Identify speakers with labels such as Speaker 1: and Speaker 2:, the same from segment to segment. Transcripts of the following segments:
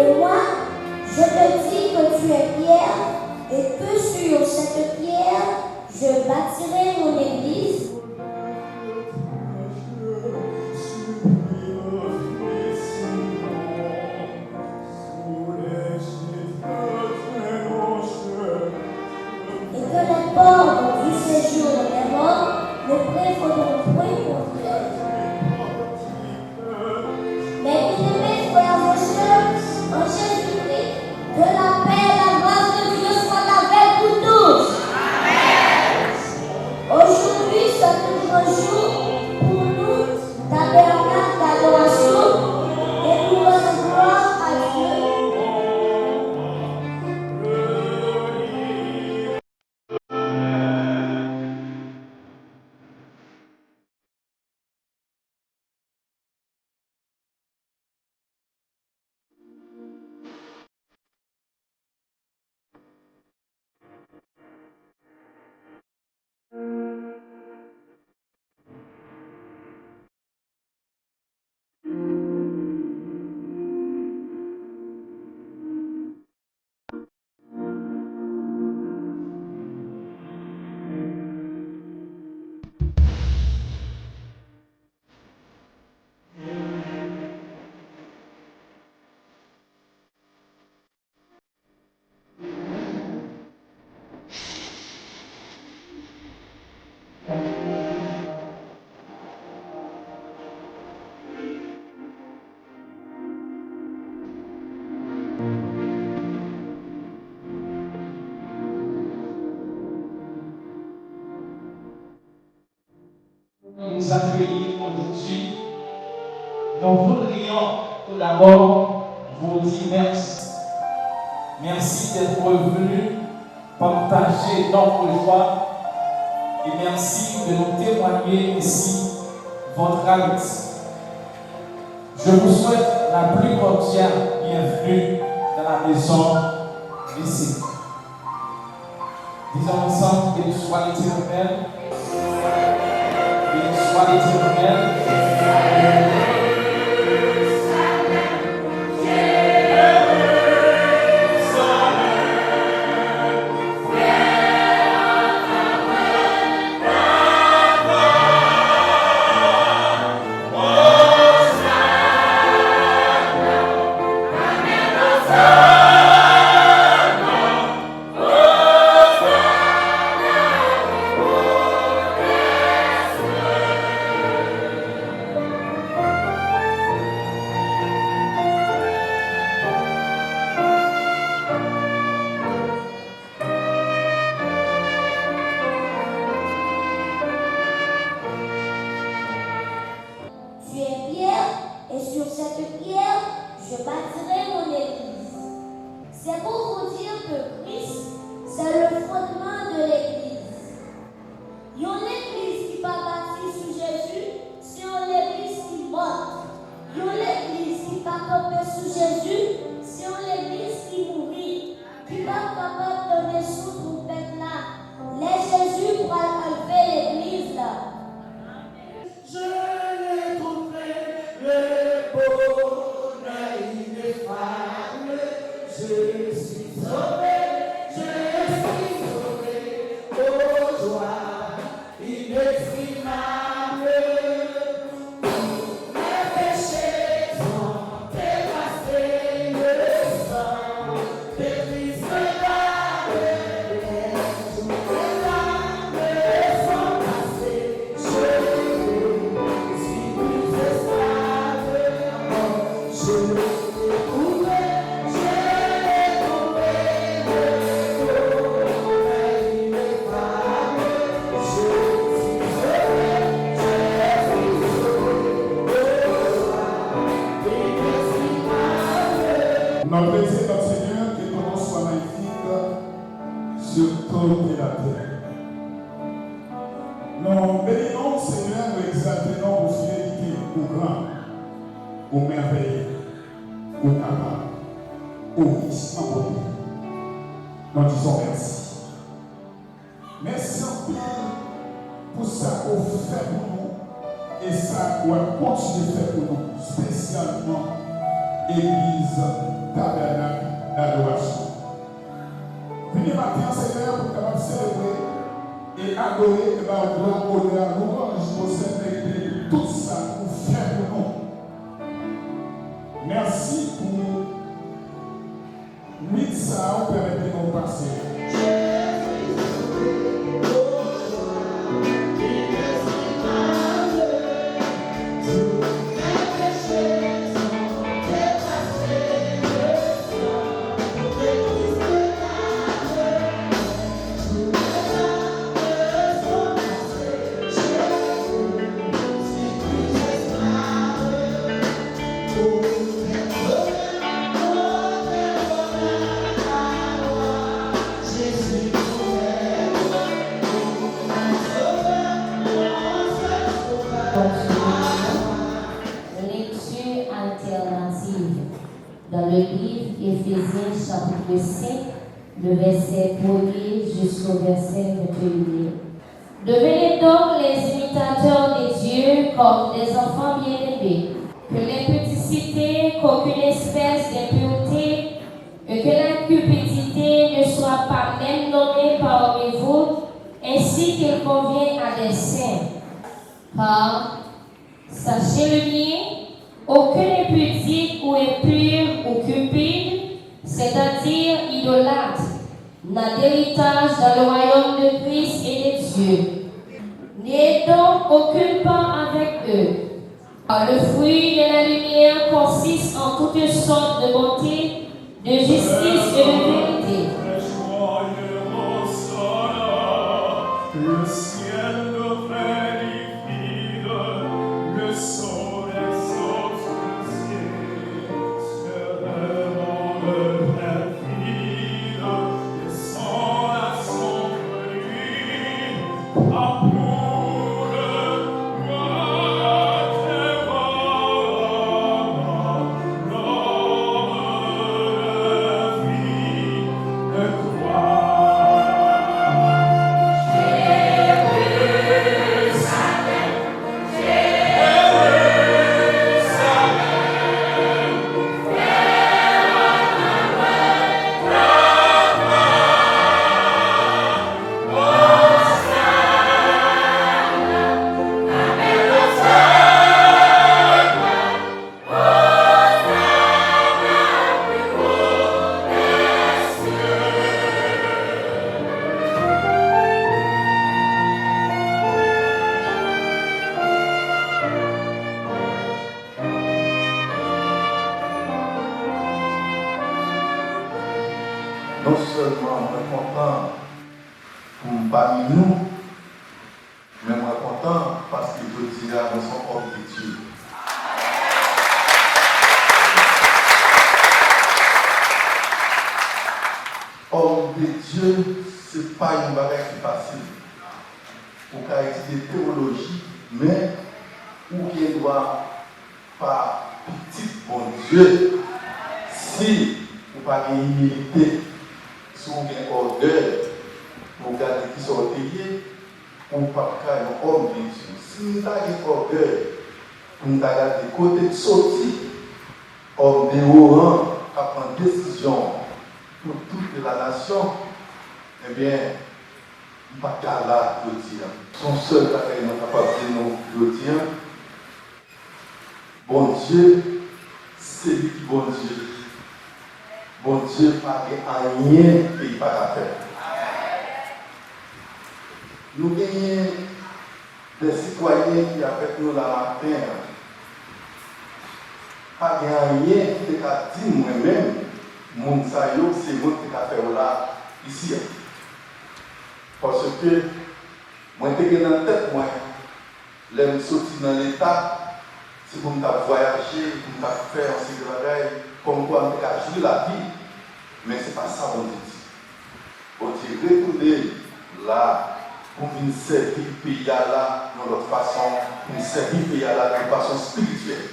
Speaker 1: Et moi, je te dis que tu es Pierre, et que sur cette pierre, je bâtirai mon église. Et que les portes du séjour des morts ne prévaudront point contre elle. Mes bien-aimés frères et sœurs, en Jésus-Christ, que la paix et la grâce de Dieu soient avec vous tous. Aujourd'hui, c'est un grand jour pour nous, tabernacle d'adoration, et nous rendons gloire à Dieu.
Speaker 2: Nous accueillir aujourd'hui. Nous voudrions tout d'abord vous dire merci. Merci d'être venus partager notre joie et merci de nous témoigner ici votre amitié. Je vous souhaite la plus cordiale bienvenue dans la maison d'ici. Disons ensemble que soit l'Éternel. Soit l'Éternel.
Speaker 1: Tu es Pierre, et sur cette pierre, je bâtirai mon église. C'est pour vous dire que Christ, c'est le fondement de l'église. Il y a une église qui va bâtir sur Jésus, c'est une église qui monte. Il y a une église qui va camper sur Jésus, c'est une église qui mourit, qui va capable de donner sous trompette là. Les Jésus pour enlever l'église là.
Speaker 3: Je l'ai trouvé, le bonheur ineffable. Je suis sauvé, oh joie inexprimable. Mes péchés sont effacés, le sang de Christ me lave. Les jours de larmes sont passés, je suis plus esclave. Je l'ai trouvé, le bonheur ineffable. Je suis sauvé,
Speaker 4: Notre plaisir, notre Seigneur, que ton nom soit magnifique sur toute la terre. Nous bénissons, Seigneur, nous exaltons vos fidélités, au grand, au merveilleux, au capable, au riche en beauté. Nous disons merci. Merci en pile pour ça qu'on fait pour nous et ça qu'on continue de faire pour nous, spécialement Église tabernacle matin, Seigneur, pour capable célébrer et adorer et par gloire, honneur, louange, possède mérité tout ça pour faire pour nous. Merci pour nuit ça, on permet de nous passer.
Speaker 1: Lecture alternative dans le livre Éphésiens chapitre 5, le verset 1er jusqu'au verset 21. Devenez donc les imitateurs de Dieu comme des enfants bien-aimés, que l'impudicité, qu'aucune espèce d'impureté et que la cupidité ne soit pas même nommée parmi vous, ainsi qu'il convient à des saints. Car, sachez-le bien, aucun impudique ou impur ou cupide, c'est-à-dire idolâtre, n'a d'héritage dans le royaume de Christ et de Dieu. N'ayez donc aucune part avec eux. Car le fruit de la lumière consiste en toutes sortes de bonté, de justice et de vérité.
Speaker 3: Le ciel devrait liquide, le soleil s'obscurcit, serment de perfide, descend à son fruit, approuve
Speaker 5: non seulement on est content pour parmi nous, mais on est content parce que je dis à nous sommes hommes de Dieu. Homme de Dieu, ce n'est pas une bagarre qui est facile. Pour qu'à étudier théologie, mais où qu'il doit pas petit bon Dieu, si vous n'avez pas humilité, si vous avez orgueil, pour garder qui sont payés, pour ne pas faire un homme de Dieu. Si vous avez orgueil, pour nous garder côté de sortie, homme de haut rang, à prendre décision pour toute la nation, eh bien, il n'y a pas qu'à là de dire. Son seul bagage nous capable de nous dire, bon Dieu, c'est lui qui bon Dieu. Bon Dieu pas rien et il pas faire. Nous gagnons des citoyens qui avec nous la matin. Pas rien qui a dit moi-même, mon sayo, c'est moi qui a fait là, ici. Parce que moi, je suis dans la tête, moi, je suis sorti dans l'État, c'est pour me voyager, pour me faire un cycle de bagaille, comme quoi je peux jouer la vie. Mais ce n'est pas ça, mon Dieu. On dit retourner là, pour nous servir le pays là, de notre façon, pour nous servir le pays là, de façon spirituelle.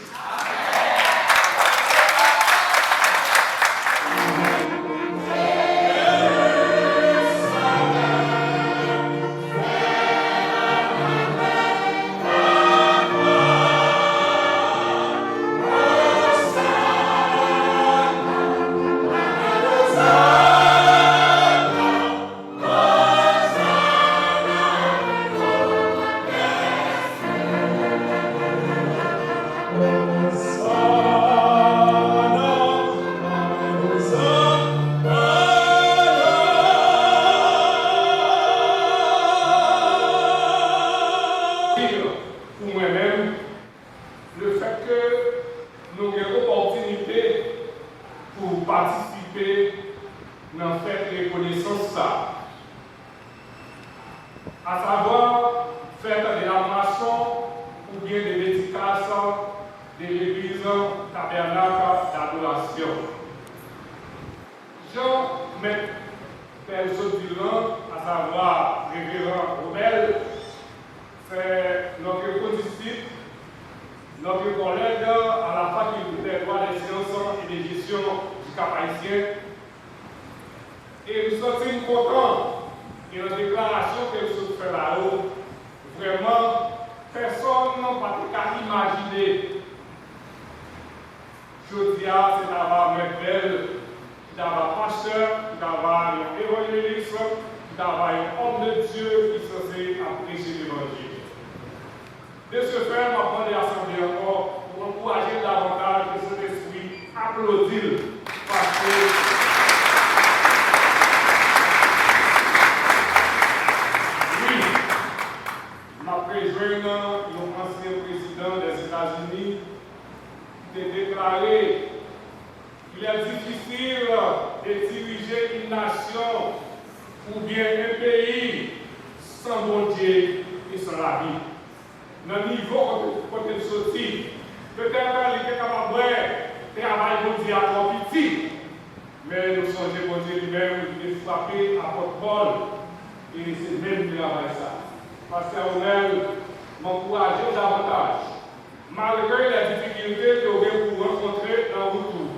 Speaker 3: pour participer dans la fête de reconnaissance ça. À savoir, fête de la maçon ou bien de dédicace de l'église tabernacle d'adoration. Jean, maître Père Sotilan, à savoir révérend Robert, c'est notre condisciple, notre collègue à la faculté des droits des sciences et des gestion du Cap-Haïtien. Et nous sommes contents de la déclaration que nous faisons là-haut. Vraiment, personne n'a pas imaginé. Je dis à c'est d'avoir un belle, d'avoir un pasteur, d'avoir un évangéliste, d'avoir un homme de Dieu qui est censé prêcher l'évangile. De ce fait, je vais prendre l'Assemblée encore pour encourager davantage que cet esprit applaudisse parce que l'ancien président des États-Unis qui a déclaré qu'il est difficile de diriger une nation ou bien un pays sans bon Dieu et sans la vie. Dans le niveau côté de sortie, peut-être qu'il est capable de travailler bon Dieu à trop petit, mais nous sommes bon Dieu lui-même qui est frappé à porte-Paul et c'est même qui travaille ça. Pasteur Onel m'encourager davantage, malgré les difficultés que vous avez rencontrer dans votre tour,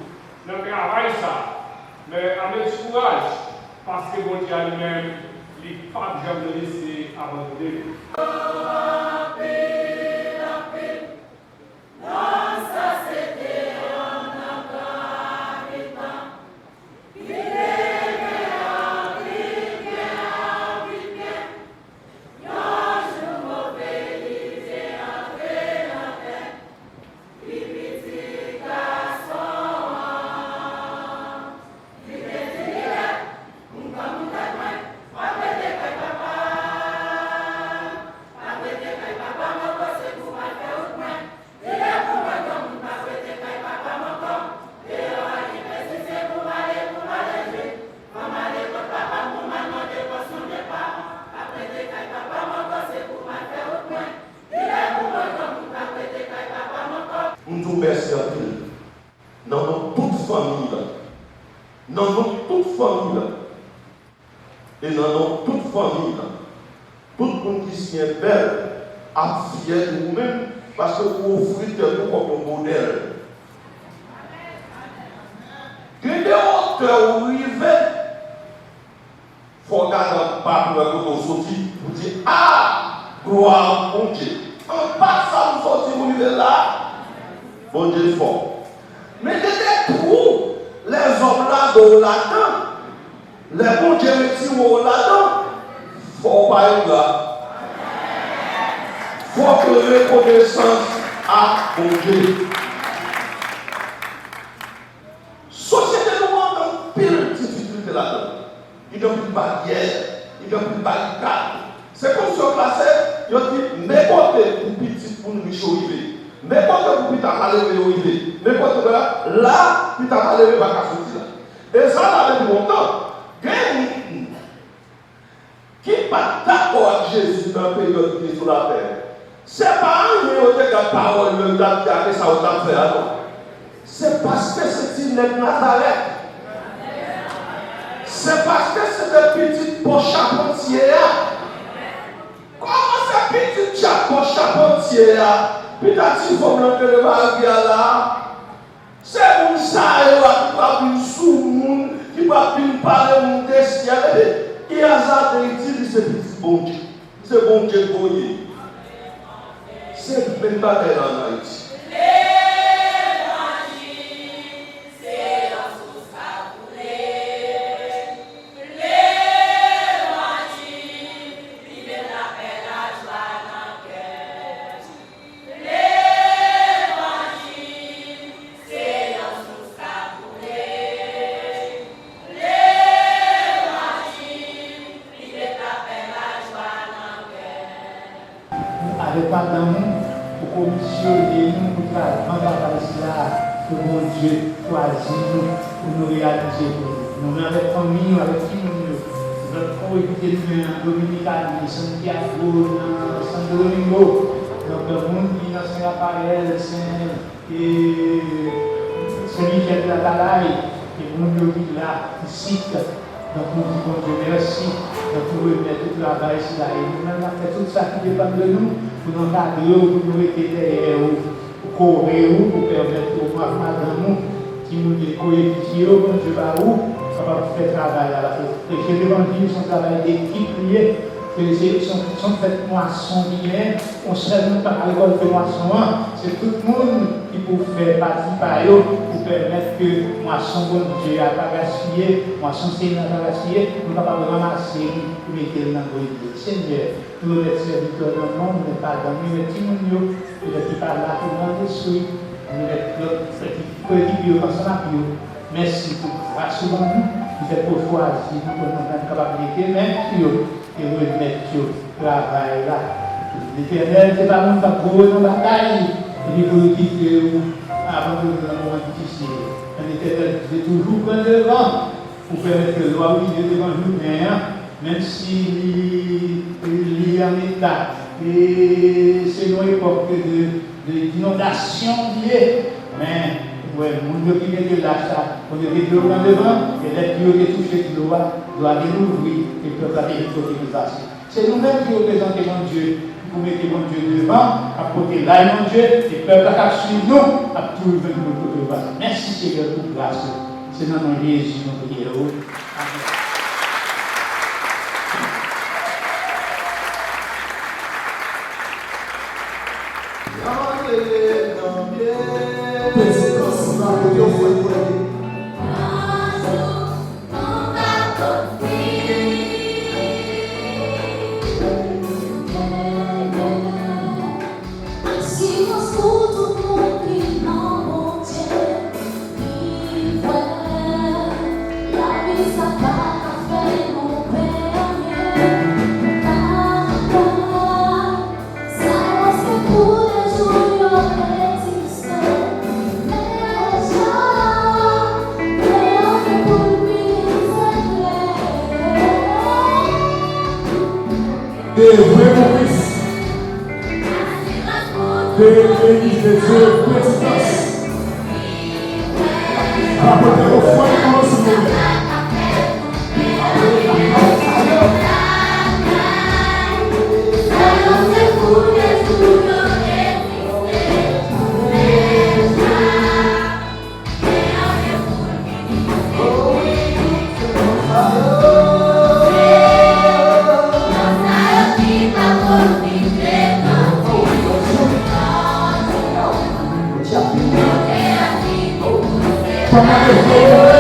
Speaker 3: dans le travail ça, mais avec courage, parce que mon Dieu lui-même, il n'est pas jamais laissé abandonner.
Speaker 5: Nous merci à Dieu. Dans toute famille, dans toute famille, et dans toute famille, tout le monde qui s'y est belle, a fier de vous-même, parce que vous offrez nous comme un modèle. Que des hauteurs arrivent, il faut regarder le pape pour nous sortir, pour dire ah, gloire à mon Dieu. En passant, nous sortir, vous arrivez là. Bon Dieu fort. Mais des trous, les hommes là, de là-dedans, les bons dieux retirent là-dedans, il faut pas être là. Il faut que reconnaissance à bon Dieu. Société nous en pile difficulté là-dedans. Il n'y a plus de barrière, il n'y a plus de barricade. C'est comme si on classait, il dit, mais côté pour petit pour nous arriver. Mais quand vous pouvez aller arriver, mais quand vous là, vous pouvez aller arriver à sortir là. Et ça, là, depuis longtemps, qui n'est pas d'accord avec Jésus dans la période qui est sur la terre, ce n'est pas un niveau de la parole même date qui a fait ça au temps de faire. C'est parce que c'est une Nazareth. C'est parce que c'est une petite poche charpentière. Comment c'est petite poche charpentière? Peut-être si vous voulez le mariage là, c'est un ça qui va venir sous le monde, qui va venir parler de mon destin. Qui a ça d'utiliser ce petit bon Dieu? C'est bon Dieu pour lui. C'est le même bagage en Haïti.
Speaker 6: Pas d'amour pour commissionner nous pour faire mandat là que mon Dieu choisit nous. pour nous réaliser. Nous avec famille, avec qui nous avons évité de Dominicaine, Santiago, Santo Domingo, donc le monde qui est dans Saint-Raphaël, Saint-Michel de la Talaï, et le monde qui est là, ici. Donc nous disons Dieu merci, donc nous remettons tout le travail ici là. Et nous-mêmes, on fait tout ça qui dépend de nous, pour nous encadrer, pour nous mettre derrière, pour courir, pour permettre aux madame qui nous coéquipiers, comme Dieu va où, capable de faire travail à la fin. Prêcher l'évangile, son travail d'équipe, c'est son fait moisson bien, on ne sait même pas à l'école de moisson, c'est tout le monde qui peut faire partie par eux pour permettre que moisson, bon Dieu, n'a pas gaspillé, moisson, c'est n'a pas gaspillé, nous ne pouvons pas ramasser pour mettre dans le Seigneur, nous les serviteurs dans le monde, nous pas dans nous, les petits nous, qui parlent là pour nous détruire, nous les coéquipiers ensemble avec eux. Merci pour grâce à nous, vous êtes pour choisir, pour nous être capables de mettre même et remettre le travail là. L'Éternel, c'est pas nous qui avons dans la bataille, il nous quitter avant de nous moment difficile. L'Éternel, c'est toujours prendre devant pour permettre que l'on vive devant nous, même si il y a un état. Et c'est une époque d'inondation liée. Mais, ouais, le monde qui vient de là, on est de l'eau devant, et les qui ont touché de l'eau doit l'ouvrir et peuvent aller l'autorisation. C'est nous-mêmes qui représentons mon Dieu, pour mettre mon Dieu devant, à côté là, mon Dieu, et peuvent suivre nous, à trouver notre autorisation. Merci Seigneur pour grâce. C'est dans mon Jésus, nous prions. Amen.
Speaker 4: Des vrais maurices, des bénis de Dieu, présidence. Rapportez au foyer dans le Seigneur.
Speaker 1: Come on,